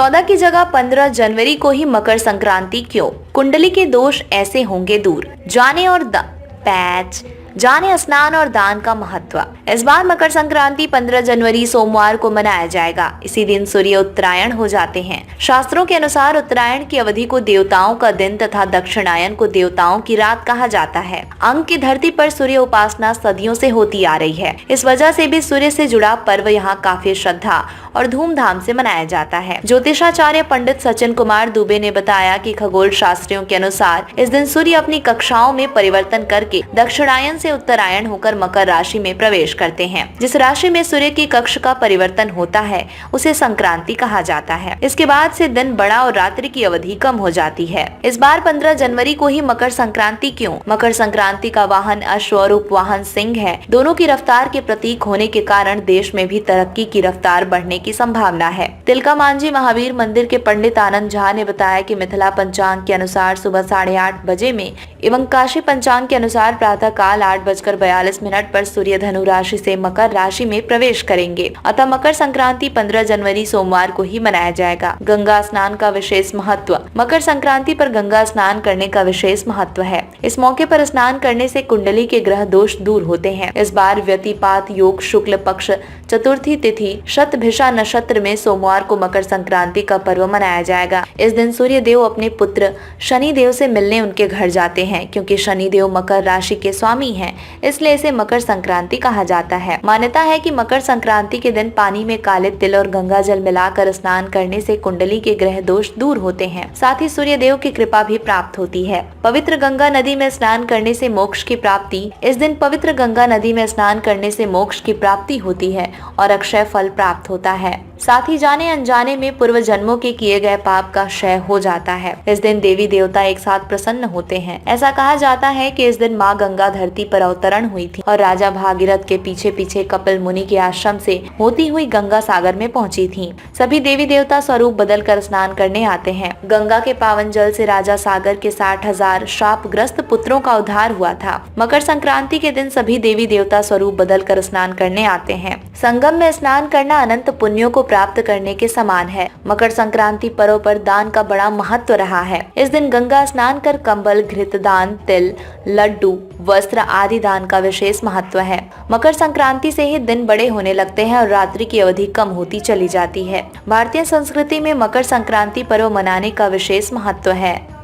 14 की जगह 15 जनवरी को ही मकर संक्रांति क्यों? कुंडली के दोष ऐसे होंगे दूर। जाने और पैच जाने स्नान और दान का महत्व। इस बार मकर संक्रांति 15 जनवरी सोमवार को मनाया जाएगा। इसी दिन सूर्य उत्तरायण हो जाते हैं। शास्त्रों के अनुसार उत्तरायण की अवधि को देवताओं का दिन तथा दक्षिणायन को देवताओं की रात कहा जाता है। अंक की धरती पर सूर्य उपासना सदियों से होती आ रही है। इस वजह से भी सूर्य से जुड़ा पर्व यहाँ काफी श्रद्धा और धूमधाम से मनाया जाता है। ज्योतिषाचार्य पंडित सचिन कुमार दुबे ने बताया कि खगोल शास्त्रियों के अनुसार इस दिन सूर्य अपनी कक्षाओं में परिवर्तन करके दक्षिणायन से उत्तरायण होकर मकर राशि में प्रवेश करते हैं। जिस राशि में सूर्य की कक्ष का परिवर्तन होता है उसे संक्रांति कहा जाता है। इसके बाद से दिन बड़ा और रात्रि की अवधि कम हो जाती है। इस बार 15 जनवरी को ही मकर संक्रांति क्यों? मकर संक्रांति का वाहन अश्व और उपवाहन सिंह है। दोनों की रफ्तार के प्रतीक होने के कारण देश में भी तरक्की की रफ्तार बढ़ने की संभावना है। तिलका मांझी महावीर मंदिर के पंडित आनंद झा ने बताया कि मिथिला पंचांग के अनुसार सुबह 8:30 बजे में एवं काशी पंचांग के अनुसार प्रातः काल 8:42 पर सूर्य धनु राशि से मकर राशि में प्रवेश करेंगे। अतः मकर संक्रांति 15 जनवरी सोमवार को ही मनाया जाएगा। गंगा स्नान का विशेष महत्व। मकर संक्रांति पर गंगा स्नान करने का विशेष महत्व है। इस मौके पर स्नान करने से कुंडली के ग्रह दोष दूर होते हैं। इस बार व्यतिपात योग शुक्ल पक्ष चतुर्थी तिथि शतभिषा नक्षत्र में सोमवार को मकर संक्रांति का पर्व मनाया जाएगा। इस दिन सूर्य देव अपने पुत्र शनि देव से मिलने उनके घर जाते हैं। क्योंकि शनि देव मकर राशि के स्वामी हैं, इसलिए इसे मकर संक्रांति कहा जाता है। मान्यता है कि मकर संक्रांति के दिन पानी में काले तिल और गंगा जल मिलाकर स्नान करने से कुंडली के ग्रह दोष दूर होते हैं। साथ ही सूर्य देव की कृपा भी प्राप्त होती है। पवित्र गंगा नदी में स्नान करने से मोक्ष की प्राप्ति। इस दिन पवित्र गंगा नदी में स्नान करने से मोक्ष की प्राप्ति होती है और अक्षय फल प्राप्त होता है। साथ ही जाने अनजाने में पूर्व जन्मों के किए गए पाप का क्षय हो जाता है। इस दिन देवी देवता एक साथ प्रसन्न होते हैं। ऐसा कहा जाता है कि इस दिन माँ गंगा धरती पर अवतरण हुई थी और राजा भागीरथ के पीछे पीछे कपिल मुनि के आश्रम से होती हुई गंगा सागर में पहुंची थी। सभी देवी देवता स्वरूप बदल कर स्नान करने आते हैं। गंगा के पावन जल से राजा सागर के 60,000 शापग्रस्त पुत्रों का उद्धार हुआ था। मकर संक्रांति के दिन सभी देवी देवता स्वरूप बदल कर स्नान करने आते हैं। संगम में स्नान करना अनंत पुण्यों को प्राप्त करने के समान है। मकर संक्रांति पर्व पर दान का बड़ा महत्व रहा है। इस दिन गंगा स्नान कर कंबल, घृत दान, तिल, लड्डू, वस्त्र आदि दान का विशेष महत्व है। मकर संक्रांति से ही दिन बड़े होने लगते हैं और रात्रि की अवधि कम होती चली जाती है। भारतीय संस्कृति में मकर संक्रांति पर्व मनाने का विशेष महत्व है।